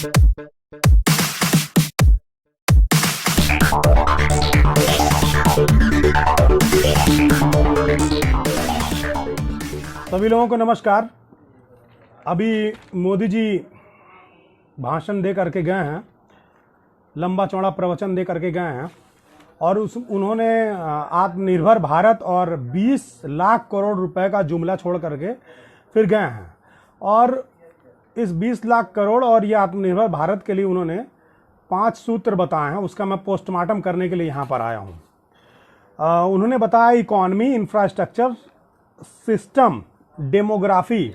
सभी लोगों को नमस्कार। अभी मोदी जी भाषण दे करके गए हैं, लंबा चौड़ा प्रवचन दे करके गए हैं और उन्होंने आत्मनिर्भर भारत और 20 लाख करोड़ रुपए का जुमला छोड़ करके फिर गए हैं। और इस 20 लाख करोड़ और ये आत्मनिर्भर भारत के लिए उन्होंने 5 सूत्र बताए हैं। उसका मैं पोस्टमार्टम करने के लिए यहाँ पर आया हूँ। उन्होंने बताया economy, infrastructure, system, demography,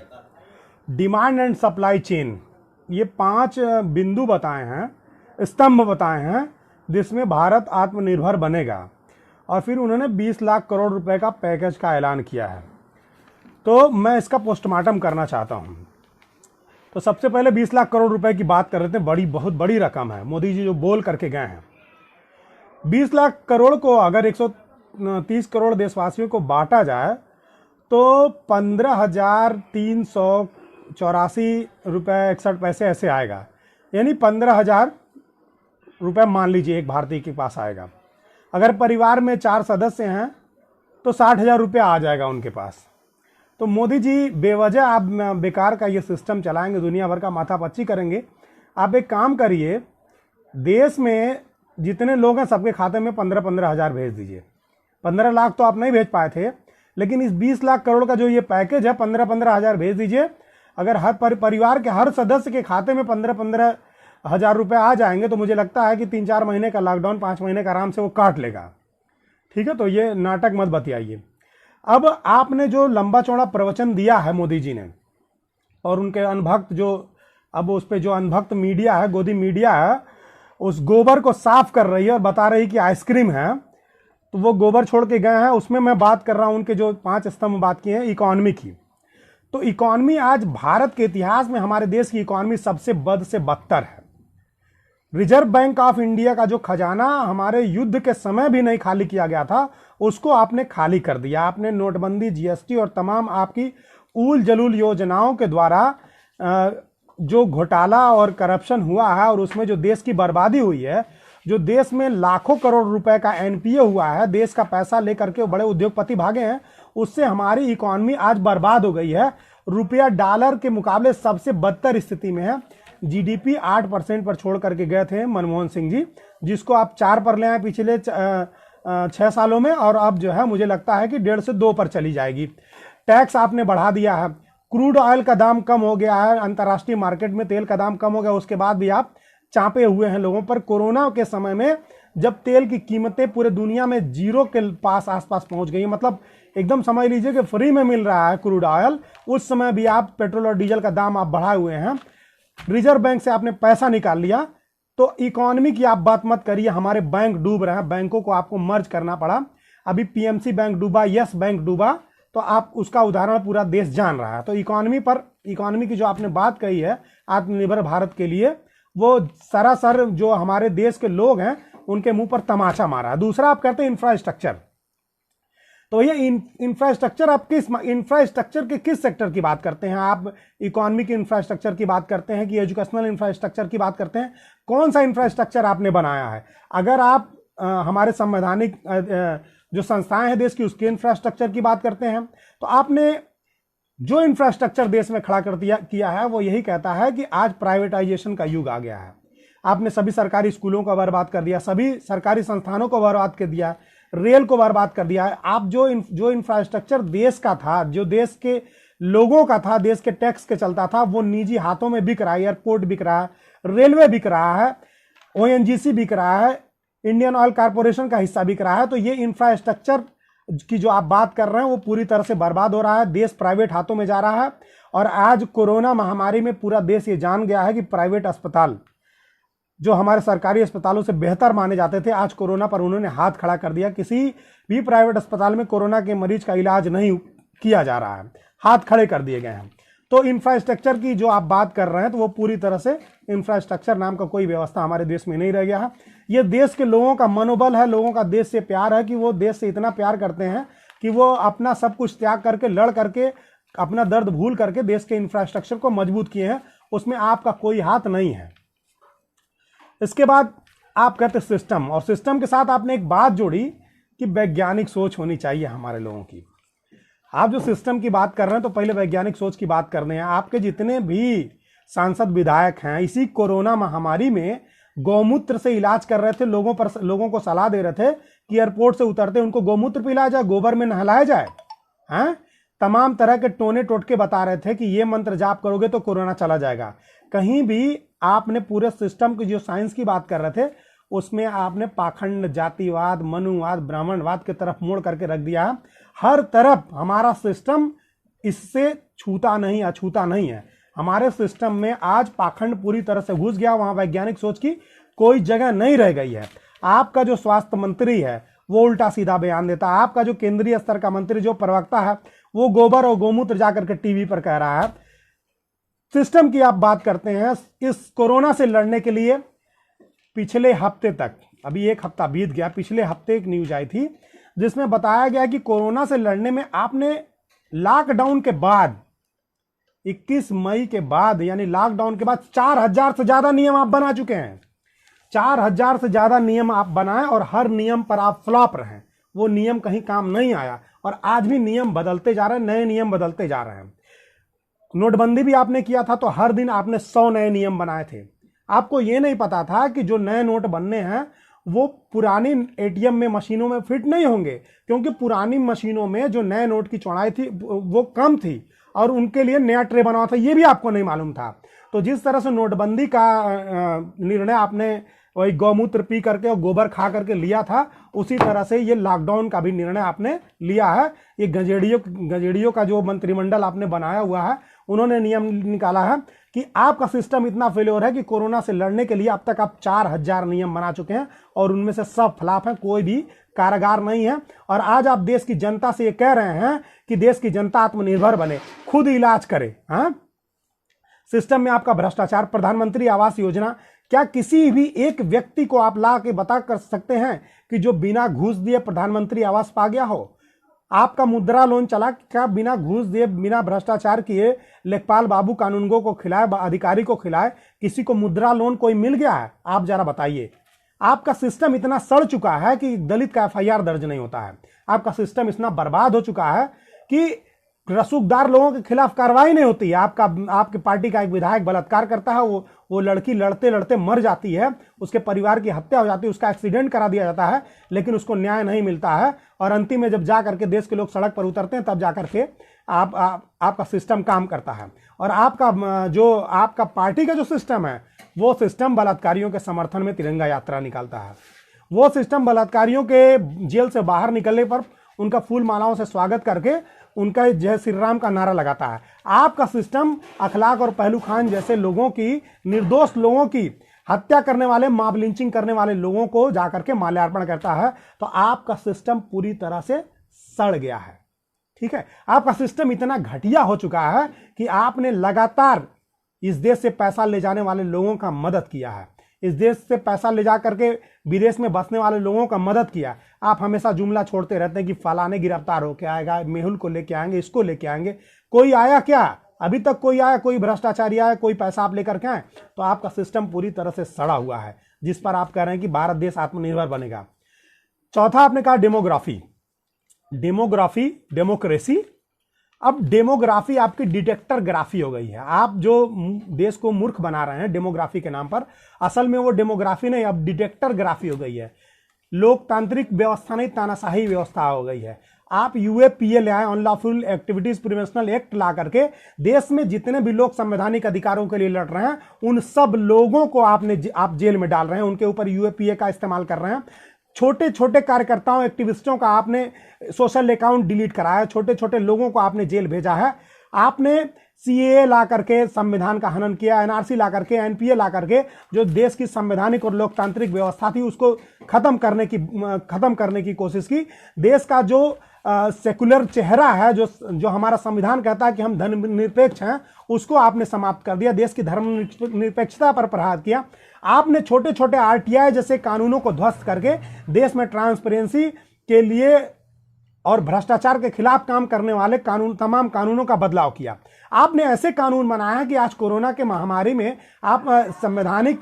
demand and supply chain, ये 5 बिंदु बताए हैं, स्तंभ बताए हैं जिसमें भारत आत्मनिर्भर बनेगा। और फिर उन्होंने 20 लाख करोड़ रुपए का पैकेज का ऐलान किया है। तो मैं इसका पोस्टमार्टम करना चाहता हूँ। तो सबसे पहले 20 लाख करोड़ रुपए की बात कर रहे थे। बहुत बड़ी रकम है। मोदी जी जो बोल करके गए हैं, 20 लाख करोड़ को अगर 130 करोड़ देशवासियों को बांटा जाए तो 15,384 रुपये 61 पैसे ऐसे आएगा। यानी 15,000 रुपये मान लीजिए एक भारतीय के पास आएगा। अगर परिवार में 4 सदस्य हैं तो 60,000 रुपये आ जाएगा उनके पास। तो मोदी जी बेवजह आप बेकार का ये सिस्टम चलाएंगे, दुनिया भर का माथापच्ची करेंगे। आप एक काम करिए, देश में जितने लोग हैं सबके खाते में 15-15 हज़ार भेज दीजिए। 15 लाख तो आप नहीं भेज पाए थे, लेकिन इस 20 लाख करोड़ का जो ये पैकेज है 15-15 हज़ार भेज दीजिए। अगर हर परिवार के हर सदस्य के खाते में 15-15 हज़ार रुपये आ जाएंगे तो मुझे लगता है कि 3-4 महीने का लॉकडाउन, 5 महीने का आराम से वो काट लेगा। ठीक है, तो ये नाटक मत बतियाइए। अब आपने जो लंबा चौड़ा प्रवचन दिया है मोदी जी ने, और उनके अनभक्त जो अब उस पर जो अनभक्त मीडिया है, गोदी मीडिया है, उस गोबर को साफ कर रही है और बता रही कि आइसक्रीम है। तो वो गोबर छोड़ के गए हैं। उसमें मैं बात कर रहा हूं उनके जो 5 स्तंभ बात किए हैं इकॉनमी की। तो इकॉनमी आज भारत के इतिहास में हमारे देश की इकॉनमी सबसे बद से बदतर है। रिजर्व बैंक ऑफ इंडिया का जो खजाना हमारे युद्ध के समय भी नहीं खाली किया गया था, उसको आपने खाली कर दिया। आपने नोटबंदी, जीएसटी और तमाम आपकी ऊल जलूल योजनाओं के द्वारा जो घोटाला और करप्शन हुआ है और उसमें जो देश की बर्बादी हुई है, जो देश में लाखों करोड़ रुपए का एनपीए हुआ है, देश का पैसा लेकर के बड़े उद्योगपति भागे हैं, उससे हमारी इकॉनमी आज बर्बाद हो गई है। रुपया डॉलर के मुकाबले सबसे बदतर स्थिति में है। जीडीपी 8% पर छोड़ करके गए थे मनमोहन सिंह जी, जिसको आप 4 पर ले आए पिछले 6 सालों में, और अब जो है मुझे लगता है कि 1.5 से 2 पर चली जाएगी। टैक्स आपने बढ़ा दिया है। क्रूड ऑयल का दाम कम हो गया है, अंतर्राष्ट्रीय मार्केट में तेल का दाम कम हो गया, उसके बाद भी आप चापे हुए हैं लोगों पर। कोरोना के समय में जब तेल की कीमतें पूरे दुनिया में 0 के पास आसपास पहुंच गई, मतलब एकदम समझ लीजिए कि फ्री में मिल रहा है क्रूड ऑयल, उस समय भी आप पेट्रोल और डीजल का दाम आप बढ़ाए हुए हैं। रिजर्व बैंक से आपने पैसा निकाल लिया। तो इकॉनमी की आप बात मत करिए। हमारे बैंक डूब रहे हैं, बैंकों को आपको मर्ज करना पड़ा। अभी पीएमसी बैंक डूबा, यस बैंक डूबा, तो आप उसका उदाहरण पूरा देश जान रहा है। तो इकॉनमी की जो आपने बात कही है आत्मनिर्भर भारत के लिए, वो सरासर जो हमारे देश के लोग हैं उनके मुंह पर तमाचा मारा है। दूसरा आप कहते हैं इंफ्रास्ट्रक्चर। तो ये इंफ्रास्ट्रक्चर, आप इंफ्रास्ट्रक्चर के किस सेक्टर की बात करते हैं? आप इकोनॉमी के इंफ्रास्ट्रक्चर की बात करते हैं कि एजुकेशनल इंफ्रास्ट्रक्चर की बात करते हैं? कौन सा इंफ्रास्ट्रक्चर आपने बनाया है? अगर आप हमारे संवैधानिक जो संस्थाएं हैं देश की, उसके इंफ्रास्ट्रक्चर की बात करते हैं, तो आपने जो इंफ्रास्ट्रक्चर देश में खड़ा कर किया है वो यही कहता है कि आज प्राइवेटाइजेशन का युग आ गया है। आपने सभी सरकारी स्कूलों को बर्बाद कर दिया, सभी सरकारी संस्थानों को बर्बाद कर दिया, रेल को बर्बाद कर दिया है। आप जो इंफ्रास्ट्रक्चर देश का था, जो देश के लोगों का था, देश के टैक्स के चलता था, वो निजी हाथों में बिक रहा है। एयरपोर्ट बिक रहा है, रेलवे बिक रहा है, ओएनजीसी बिक रहा है, इंडियन ऑयल कॉर्पोरेशन का हिस्सा बिक रहा है। तो ये इंफ्रास्ट्रक्चर की जो आप बात कर रहे हैं वो पूरी तरह से बर्बाद हो रहा है। देश प्राइवेट हाथों में जा रहा है। और आज कोरोना महामारी में पूरा देश ये जान गया है कि प्राइवेट अस्पताल जो हमारे सरकारी अस्पतालों से बेहतर माने जाते थे, आज कोरोना पर उन्होंने हाथ खड़ा कर दिया। किसी भी प्राइवेट अस्पताल में कोरोना के मरीज का इलाज नहीं किया जा रहा है, हाथ खड़े कर दिए गए हैं। तो इंफ्रास्ट्रक्चर की जो आप बात कर रहे हैं तो वो पूरी तरह से इंफ्रास्ट्रक्चर नाम का कोई व्यवस्था हमारे देश में नहीं रह गया है। ये देश के लोगों का मनोबल है, लोगों का देश से प्यार है कि वो देश से इतना प्यार करते हैं कि वो अपना सब कुछ त्याग करके, लड़ करके, अपना दर्द भूल करके देश के इंफ्रास्ट्रक्चर को मजबूत किए हैं। उसमें आपका कोई हाथ नहीं है। इसके बाद आप कहते सिस्टम, और सिस्टम के साथ आपने एक बात जोड़ी कि वैज्ञानिक सोच होनी चाहिए हमारे लोगों की। आप जो सिस्टम की बात कर रहे हैं तो पहले वैज्ञानिक सोच की बात करने हैं। आपके जितने भी सांसद विधायक हैं इसी कोरोना महामारी में गौमूत्र से इलाज कर रहे थे, लोगों को सलाह दे रहे थे कि एयरपोर्ट से उतरते उनको गौमूत्र पिलाया जाए, गोबर में नहलाया जाए, हैं? तमाम तरह के टोने टोटके बता रहे थे कि ये मंत्र जाप करोगे तो कोरोना चला जाएगा। कहीं भी आपने पूरे सिस्टम की जो साइंस की बात कर रहे थे उसमें आपने पाखंड, जातिवाद, मनुवाद, ब्राह्मणवाद की तरफ मोड़ करके रख दिया। हर तरफ हमारा सिस्टम इससे छूता नहीं, अछूता नहीं है। हमारे सिस्टम में आज पाखंड पूरी तरह से घुस गया, वहां वैज्ञानिक सोच की कोई जगह नहीं रह गई है। आपका जो स्वास्थ्य मंत्री है वो उल्टा सीधा बयान देता है, आपका जो केंद्रीय स्तर का मंत्री जो प्रवक्ता है वो गोबर और गोमूत्र जाकर के टीवी पर कह रहा है। सिस्टम की आप बात करते हैं, इस कोरोना से लड़ने के लिए पिछले हफ्ते तक, अभी एक हफ्ता बीत गया, पिछले हफ्ते एक न्यूज आई थी जिसमें बताया गया कि कोरोना से लड़ने में आपने लॉकडाउन के बाद 21 मई के बाद यानी लॉकडाउन के बाद 4000 से ज्यादा नियम आप बना चुके हैं। 4000 से ज्यादा नियम आप बनाए और हर नियम पर आप फ्लॉप रहे। वो नियम कहीं काम नहीं आया और आज भी नियम बदलते जा रहे हैं, नए नियम बदलते जा रहे हैं। नोटबंदी भी आपने किया था तो हर दिन आपने 100 नए नियम बनाए थे। आपको ये नहीं पता था कि जो नए नोट बनने हैं वो पुरानी एटीएम में मशीनों में फिट नहीं होंगे, क्योंकि पुरानी मशीनों में जो नए नोट की चौड़ाई थी वो कम थी और उनके लिए नया ट्रे बना था, ये भी आपको नहीं मालूम था। तो जिस तरह से नोटबंदी का निर्णय आपने वही गौमूत्र पी करके और गोबर खा करके लिया था, उसी तरह से ये लॉकडाउन का भी निर्णय आपने लिया है। ये गजेड़ियों का जो मंत्रिमंडल आपने बनाया हुआ है उन्होंने नियम निकाला है कि आपका सिस्टम इतना फेलियर है कि कोरोना से लड़ने के लिए अब तक आप 4000 नियम बना चुके हैं और उनमें से सब फ्लॉप हैं, कोई भी कारगर नहीं है। और आज आप देश की जनता से ये कह रहे हैं कि देश की जनता आत्मनिर्भर बने, खुद इलाज करे। हाँ, सिस्टम में आपका भ्रष्टाचार, प्रधानमंत्री आवास योजना, क्या किसी भी एक व्यक्ति को आप ला के बता कर सकते हैं कि जो बिना घूस दिए प्रधानमंत्री आवास पा गया हो? आपका मुद्रा लोन चला, क्या बिना घूस दिए, बिना भ्रष्टाचार किए लेखपाल बाबू कानूनगो को खिलाए, अधिकारी को खिलाए, किसी को मुद्रा लोन कोई मिल गया है? आप जरा बताइए। आपका सिस्टम इतना सड़ चुका है कि दलित का एफआईआर दर्ज नहीं होता है। आपका सिस्टम इतना बर्बाद हो चुका है कि रसूखदार लोगों के खिलाफ कार्रवाई नहीं होती है। आपके पार्टी का एक विधायक बलात्कार करता है, वो लड़की लड़ते लड़ते मर जाती है, उसके परिवार की हत्या हो जाती है, उसका एक्सीडेंट करा दिया जाता है, लेकिन उसको न्याय नहीं मिलता है। और अंतिम में जब जा करके देश के लोग सड़क पर उतरते हैं तब जा करके आपका सिस्टम काम करता है। और आपका पार्टी का जो सिस्टम है वो सिस्टम बलात्कारियों के समर्थन में तिरंगा यात्रा निकालता है। वो सिस्टम बलात्कारियों के जेल से बाहर निकलने पर उनका फूल मालाओं से स्वागत करके उनका जय श्री राम का नारा लगाता है। आपका सिस्टम अखलाक और पहलू खान जैसे लोगों की, निर्दोष लोगों की हत्या करने वाले, मॉब लिंचिंग करने वाले लोगों को जाकर के माल्यार्पण करता है। तो आपका सिस्टम पूरी तरह से सड़ गया है। ठीक है, आपका सिस्टम इतना घटिया हो चुका है कि आपने लगातार इस देश से पैसा ले जाने वाले लोगों का मदद किया है, इस देश से पैसा ले जा करके विदेश में बसने वाले लोगों का मदद किया। आप हमेशा जुमला छोड़ते रहते हैं कि फलाने गिरफ्तार होके आएगा, मेहुल को लेके आएंगे, इसको लेके आएंगे। कोई आया क्या? अभी तक कोई आया? कोई भ्रष्टाचारी आया? कोई पैसा आप लेकर के आए? तो आपका सिस्टम पूरी तरह से सड़ा हुआ है, जिस पर आप कह रहे हैं कि भारत देश आत्मनिर्भर बनेगा। चौथा आपने कहा डेमोग्राफी, डेमोक्रेसी। अब डेमोग्राफी आपकी डिटेक्टर ग्राफी हो गई है। आप जो देश को मूर्ख बना रहे हैं डेमोग्राफी के नाम पर, असल में वो डेमोग्राफी नहीं, अब डिटेक्टर ग्राफी हो गई है। लोकतांत्रिक व्यवस्था नहीं, तानाशाही व्यवस्था हो गई है। आप यूएपीए ले आए, अनलॉफुल एक्टिविटीज प्रिवेंशनल एक्ट ला करके देश में जितने भी लोग संवैधानिक अधिकारों के लिए लड़ रहे हैं उन सब लोगों को आप जेल में डाल रहे हैं, उनके ऊपर यूएपीए का इस्तेमाल कर रहे हैं। छोटे छोटे कार्यकर्ताओं, एक्टिविस्टों का आपने सोशल अकाउंट डिलीट कराया, छोटे छोटे लोगों को आपने जेल भेजा है। आपने सीएए ला करके संविधान का हनन किया, एनआरसी ला करके, एनपीए ला करके जो देश की संवैधानिक और लोकतांत्रिक व्यवस्था थी उसको खत्म करने की कोशिश की। देश का जो सेकुलर चेहरा है, जो हमारा संविधान कहता है कि हम धर्मनिरपेक्ष हैं, उसको आपने समाप्त कर दिया। देश की धर्मनिरपेक्षता पर प्रहार किया। आपने छोटे छोटे आरटीआई जैसे कानूनों को ध्वस्त करके देश में ट्रांसपेरेंसी के लिए और भ्रष्टाचार के खिलाफ काम करने वाले तमाम कानूनों का बदलाव किया। आपने ऐसे कानून बनाया कि आज कोरोना के महामारी में आप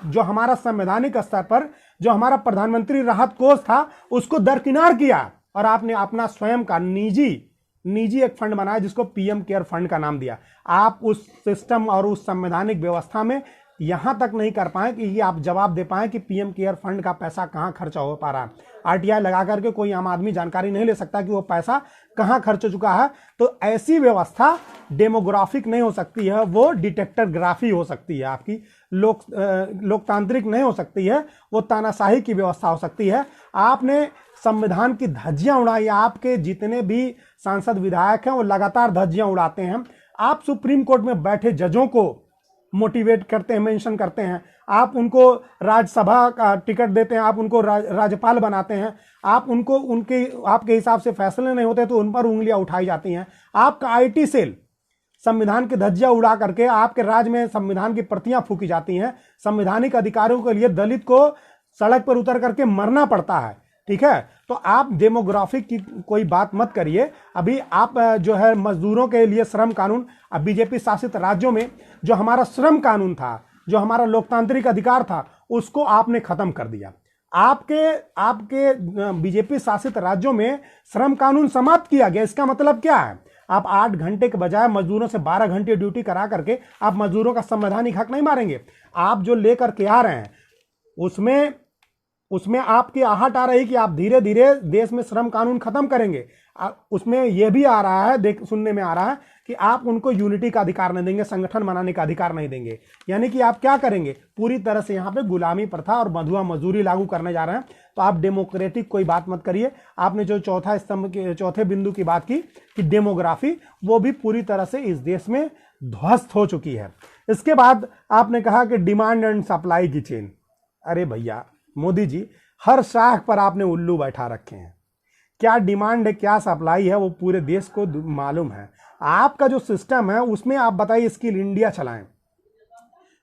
जो हमारा संवैधानिक स्तर पर जो हमारा प्रधानमंत्री राहत कोष था उसको दरकिनार किया, और आपने अपना स्वयं का निजी एक फंड बनाया जिसको पीएम केयर फंड का नाम दिया। आप उस सिस्टम और उस संवैधानिक व्यवस्था में यहां तक नहीं कर पाए कि आप जवाब दे पाए कि पीएम केयर फंड का पैसा कहां खर्चा हो पा रहा है। आरटीआई लगा करके कोई आम आदमी जानकारी नहीं ले सकता कि वो पैसा कहां खर्च हो चुका है। तो ऐसी व्यवस्था डेमोग्राफिक नहीं हो सकती है, वो डिटेक्टरग्राफी हो सकती है। आपकी लोकतांत्रिक नहीं हो सकती है, वो तानाशाही की व्यवस्था हो सकती है। आपने संविधान की धज्जियां उड़ाई। आपके जितने भी सांसद विधायक हैं वो लगातार धज्जियां उड़ाते हैं। आप सुप्रीम कोर्ट में बैठे जजों को मोटिवेट करते हैं, मेंशन करते हैं, आप उनको राज्यसभा का टिकट देते हैं, आप उनको राज्यपाल बनाते हैं, आप उनको आपके हिसाब से फैसले नहीं होते तो उन पर उंगलियां उठाई जाती हैं। आपका आईटी सेल संविधान की धज्जियां उड़ा करके आपके राज्य में संविधान की प्रतियां फूकी जाती हैं। संवैधानिक अधिकारों के लिए दलित को सड़क पर उतर करके मरना पड़ता है। ठीक है, तो आप डेमोग्राफिक की कोई बात मत करिए। अभी आप जो है मजदूरों के लिए श्रम कानून, अब बीजेपी शासित राज्यों में जो हमारा श्रम कानून था, जो हमारा लोकतांत्रिक अधिकार था, उसको आपने खत्म कर दिया। आपके बीजेपी शासित राज्यों में श्रम कानून समाप्त किया गया। इसका मतलब क्या है? आप 8 घंटे के बजाय मजदूरों से 12 घंटे ड्यूटी करा करके आप मजदूरों का संवैधानिक हक नहीं मारेंगे। आप जो लेकर के आ रहे हैं उसमें आपकी आहट आ रही कि आप धीरे धीरे देश में श्रम कानून खत्म करेंगे। उसमें यह भी आ रहा है, सुनने में आ रहा है कि आप उनको यूनिटी का अधिकार नहीं देंगे, संगठन बनाने का अधिकार नहीं देंगे। यानी कि आप क्या करेंगे? पूरी तरह से यहां पे गुलामी प्रथा और मधुआ मजदूरी लागू करने जा रहे हैं। तो आप डेमोक्रेटिक कोई बात मत करिए। आपने जो चौथे बिंदु की बात की कि डेमोग्राफी, वो भी पूरी तरह से इस देश में ध्वस्त हो चुकी है। इसके बाद आपने कहा कि डिमांड एंड सप्लाई की चेन। अरे भैया मोदी जी, हर शाख पर आपने उल्लू बैठा रखे हैं। क्या डिमांड है, क्या सप्लाई है, वो पूरे देश को मालूम है। आपका जो सिस्टम है उसमें आप बताइए, स्किल इंडिया चलाएं,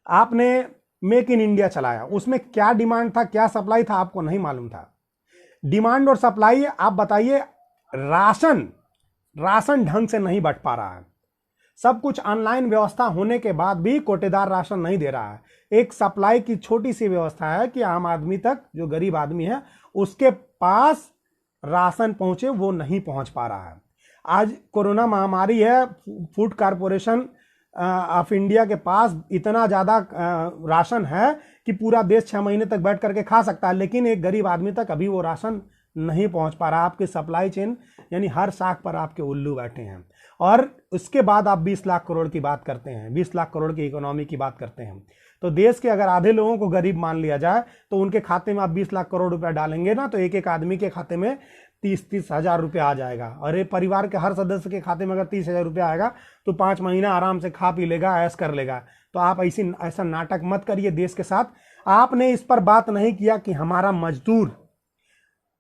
आपने मेक इन इंडिया चलाया, उसमें क्या डिमांड था, क्या सप्लाई था, आपको नहीं मालूम था। डिमांड और सप्लाई आप बताइए। राशन ढंग से नहीं बंट पा रहा है। सब कुछ ऑनलाइन व्यवस्था होने के बाद भी कोटेदार राशन नहीं दे रहा है। एक सप्लाई की छोटी सी व्यवस्था है कि आम आदमी तक, जो गरीब आदमी है उसके पास राशन पहुंचे, वो नहीं पहुंच पा रहा है। आज कोरोना महामारी है, फूड कॉरपोरेशन ऑफ इंडिया के पास इतना ज़्यादा राशन है कि पूरा देश 6 महीने तक बैठ करके खा सकता है, लेकिन एक गरीब आदमी तक अभी वो राशन नहीं पहुंच पा रहा। आपके सप्लाई चेन यानी हर शाख पर आपके उल्लू बैठे हैं। और उसके बाद आप 20 लाख करोड़ की बात करते हैं, 20 लाख करोड़ की इकोनॉमी की बात करते हैं। तो देश के अगर आधे लोगों को गरीब मान लिया जाए तो उनके खाते में आप 20 लाख करोड़ रुपया डालेंगे ना, तो एक एक आदमी के खाते में 30-30 हजार रुपया आ जाएगा। और ये परिवार के हर सदस्य के खाते में अगर 30 हजार रुपया आएगा तो 5 महीना आराम से खा पी लेगा, ऐश कर लेगा। तो आप ऐसा नाटक मत करिए देश के साथ। आपने इस पर बात नहीं किया कि हमारा मजदूर,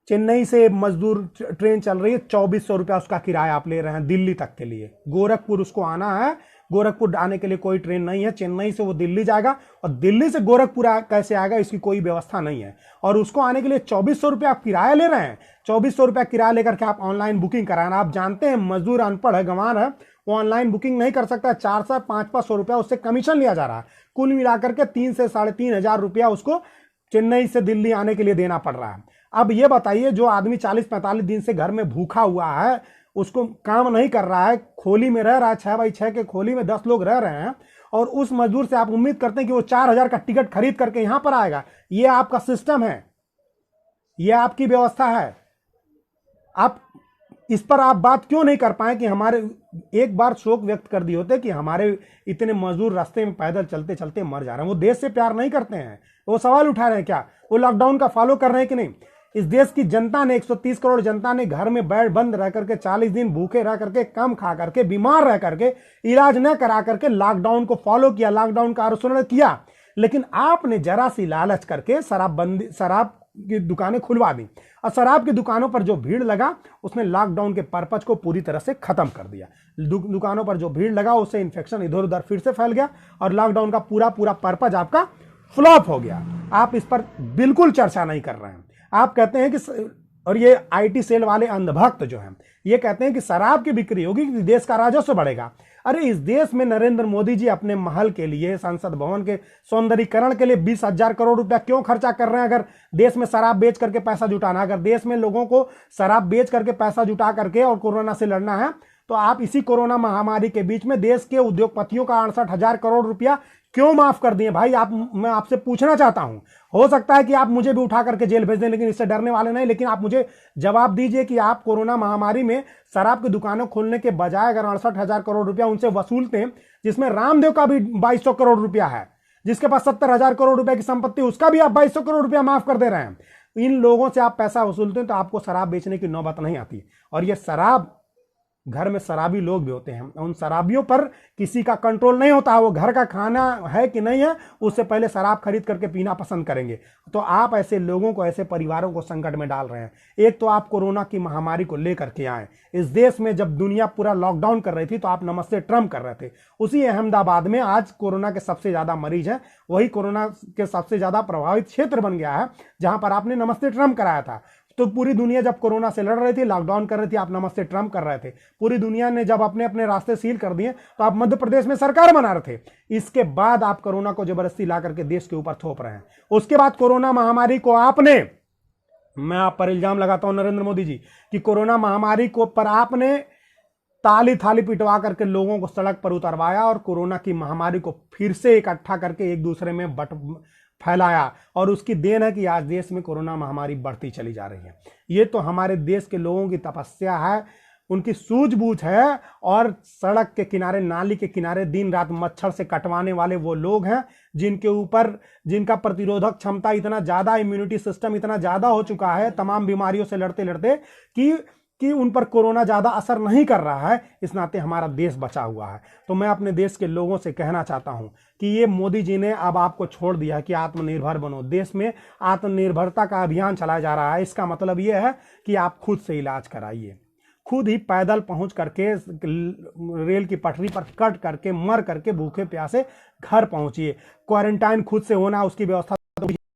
चेन्नई से मजदूर ट्रेन चल रही है, 2400 रुपया उसका किराया आप ले रहे हैं दिल्ली तक के लिए। गोरखपुर उसको आना है, गोरखपुर आने के लिए कोई ट्रेन नहीं है। चेन्नई से वो दिल्ली जाएगा और दिल्ली से गोरखपुर कैसे आएगा, इसकी कोई व्यवस्था नहीं है। और उसको आने के लिए 2400 रुपया आप किराया ले रहे हैं। 2400 रुपया किराया लेकर के आप ऑनलाइन बुकिंग कराना। आप जानते हैं मजदूर अनपढ़ है, गंवार है, वो ऑनलाइन बुकिंग नहीं कर सकता। 400-500 रुपया उससे कमीशन लिया जा रहा है। कुल मिलाकर के 3 से 3.5 हजार रुपया उसको चेन्नई से दिल्ली आने के लिए देना पड़ रहा है। अब ये बताइए, जो आदमी 40-45 दिन से घर में भूखा हुआ है, उसको काम नहीं कर रहा है, खोली में रह रहा है, 6x6 के खोली में 10 लोग रह रहे हैं, और उस मजदूर से आप उम्मीद करते हैं कि वो 4000 का टिकट खरीद करके यहां पर आएगा। ये आपका सिस्टम है, ये आपकी व्यवस्था है। आप इस पर आप बात क्यों नहीं कर पाए कि हमारे, एक बार शोक व्यक्त कर दिए होते कि हमारे इतने मजदूर रास्ते में पैदल चलते चलते मर जा रहे हैं। वो देश से प्यार नहीं करते हैं, वो सवाल उठा रहे हैं क्या? वो लॉकडाउन का फॉलो कर रहे हैं कि नहीं? इस देश की जनता ने, 130 करोड़ जनता ने घर में बंद रह करके 40 दिन भूखे रह करके, कम खा करके, बीमार रह करके, इलाज न करा करके लॉकडाउन को फॉलो किया, लॉकडाउन का अनुसरण किया। लेकिन आपने जरा सी लालच करके शराब की दुकानें खुलवा दी, और शराब की दुकानों पर जो भीड़ लगा उसने लॉकडाउन के पर्पज को पूरी तरह से खत्म कर दिया। दुकानों पर जो भीड़ लगा उससे इन्फेक्शन इधर उधर फिर से फैल गया, और लॉकडाउन का पूरा पर्पज आपका फ्लॉप हो गया। आप इस पर बिल्कुल चर्चा नहीं कर रहे हैं। आप कहते हैं कि और ये आईटी सेल वाले अंधभक्त जो हैं ये कहते हैं कि शराब की बिक्री होगी कि देश का राजस्व बढ़ेगा। अरे इस देश में नरेंद्र मोदी जी अपने महल के लिए, संसद भवन के सौंदर्यीकरण के लिए 20,000 करोड़ रुपया क्यों खर्चा कर रहे हैं? अगर देश में शराब बेच करके पैसा जुटाना, अगर देश में लोगों को शराब बेच करके पैसा जुटा करके और कोरोना से लड़ना है, तो आप इसी कोरोना महामारी के बीच में देश के उद्योगपतियों का 68,000 करोड़ रुपया क्यों माफ कर दिए भाई? मैं आपसे पूछना चाहता हूं। हो सकता है कि आप मुझे भी उठा करके जेल भेज दें, लेकिन इससे डरने वाले नहीं। लेकिन आप मुझे जवाब दीजिए कि आप कोरोना महामारी में शराब की दुकानों खोलने के बजाय अगर 68,000 करोड़ रुपया उनसे वसूलते, जिसमें रामदेव का भी 2200 करोड़ रुपया है, जिसके पास 70,000 करोड़ रुपए की संपत्ति, उसका भी आप 2200 करोड़ रुपया माफ कर दे रहे हैं। इन लोगों से आप पैसा वसूलते हैं तो आपको शराब बेचने की नौबत नहीं आती। और यह शराब, घर में शराबी लोग भी होते हैं, उन शराबियों पर किसी का कंट्रोल नहीं होता। वो घर का खाना है कि नहीं है, उससे पहले शराब खरीद करके पीना पसंद करेंगे। तो आप ऐसे लोगों को, ऐसे परिवारों को संकट में डाल रहे हैं। एक तो आप कोरोना की महामारी को लेकर के आए इस देश में, जब दुनिया पूरा लॉकडाउन कर रही थी तो आप नमस्ते ट्रम्प कर रहे थे। उसी अहमदाबाद में आज कोरोना के सबसे ज्यादा मरीज हैं, वही कोरोना के सबसे ज्यादा प्रभावित क्षेत्र बन गया है जहां पर आपने नमस्ते ट्रम्प कराया था। तो पूरी दुनिया जब कोरोना से लड़ रही थी, लॉकडाउन कर रही थी, आप नमस्ते ट्रम्प कर रहे थे। पूरी दुनिया ने जब अपने अपने रास्ते सील कर दिए तो आप मध्य प्रदेश में सरकार बना रहे थे। इसके बाद आप कोरोना को जबरदस्ती ला करके देश के ऊपर थोप रहे हैं। उसके बाद कोरोना महामारी को आपने, मैं आप पर इल्जाम लगाता हूं नरेंद्र मोदी जी, कि कोरोना महामारी को पर आपने ताली थाली पिटवा करके लोगों को सड़क पर उतरवाया और कोरोना की महामारी को फिर से इकट्ठा करके एक दूसरे में फैलाया। और उसकी देन है कि आज देश में कोरोना महामारी बढ़ती चली जा रही है। ये तो हमारे देश के लोगों की तपस्या है, उनकी सूझबूझ है। और सड़क के किनारे, नाली के किनारे दिन रात मच्छर से कटवाने वाले वो लोग हैं जिनके ऊपर, जिनका प्रतिरोधक क्षमता इतना ज्यादा, इम्यूनिटी सिस्टम इतना ज्यादा हो चुका है तमाम बीमारियों से लड़ते लड़ते कि उन पर कोरोना ज्यादा असर नहीं कर रहा है। इस नाते हमारा देश बचा हुआ है। तो मैं अपने देश के लोगों से कहना चाहता हूं कि ये मोदी जी ने अब आपको छोड़ दिया है कि आत्मनिर्भर बनो। देश में आत्मनिर्भरता का अभियान चलाया जा रहा है। इसका मतलब ये है कि आप खुद से इलाज कराइए, खुद ही पैदल पहुंच करके रेल की पटरी पर कट करके, मर करके, भूखे प्यासे घर पहुंचिए। क्वारंटाइन खुद से होना, उसकी व्यवस्था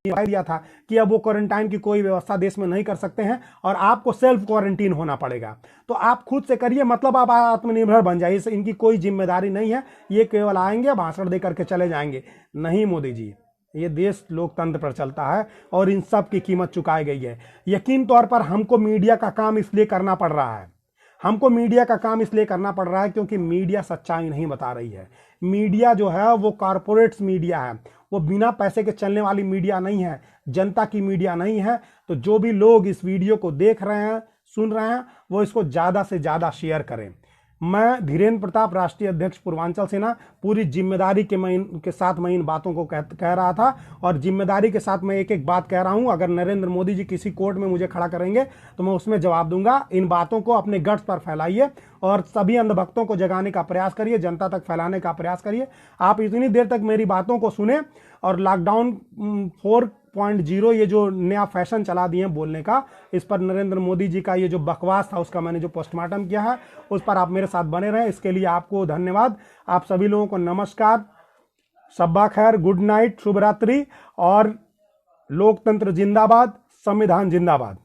दिया था कि अब वो क्वारंटाइन की कोई व्यवस्था देश में नहीं कर सकते हैं और आपको सेल्फ क्वारंटीन होना पड़ेगा। तो आप खुद से करिए, मतलब आप आत्मनिर्भर बन जाइए। इनकी कोई जिम्मेदारी नहीं है, ये केवल आएंगे, भाषण दे करके चले जाएंगे। नहीं मोदी जी, ये देश लोकतंत्र पर चलता है और इन सब की कीमत चुकाई गई है। यकीन तौर पर हमको मीडिया का काम इसलिए करना पड़ रहा है, हमको मीडिया का काम इसलिए करना पड़ रहा है क्योंकि मीडिया सच्चाई नहीं बता रही है। मीडिया जो है वो कॉरपोरेट्स मीडिया है, वो बिना पैसे के चलने वाली मीडिया नहीं है, जनता की मीडिया नहीं है। तो जो भी लोग इस वीडियो को देख रहे हैं, सुन रहे हैं, वो इसको ज़्यादा से ज़्यादा शेयर करें। मैं धीरेन्द्र प्रताप, राष्ट्रीय अध्यक्ष पूर्वांचल सेना, पूरी जिम्मेदारी के साथ मैं इन बातों को कह रहा था और जिम्मेदारी के साथ मैं एक एक बात कह रहा हूं। अगर नरेंद्र मोदी जी किसी कोर्ट में मुझे खड़ा करेंगे तो मैं उसमें जवाब दूंगा। इन बातों को अपने गट्स पर फैलाइए और सभी अंधभक्तों को जगाने का प्रयास करिए, जनता तक फैलाने का प्रयास करिए। आप इतनी देर तक मेरी बातों को सुने और लॉकडाउन 4.0 ये जो नया फैशन चला दिए बोलने का, इस पर नरेंद्र मोदी जी का ये जो बकवास था उसका मैंने जो पोस्टमार्टम किया है, उस पर आप मेरे साथ बने रहें। इसके लिए आपको धन्यवाद। आप सभी लोगों को नमस्कार, शब्बा खैर, गुड नाइट, शुभ रात्रि और लोकतंत्र जिंदाबाद, संविधान जिंदाबाद।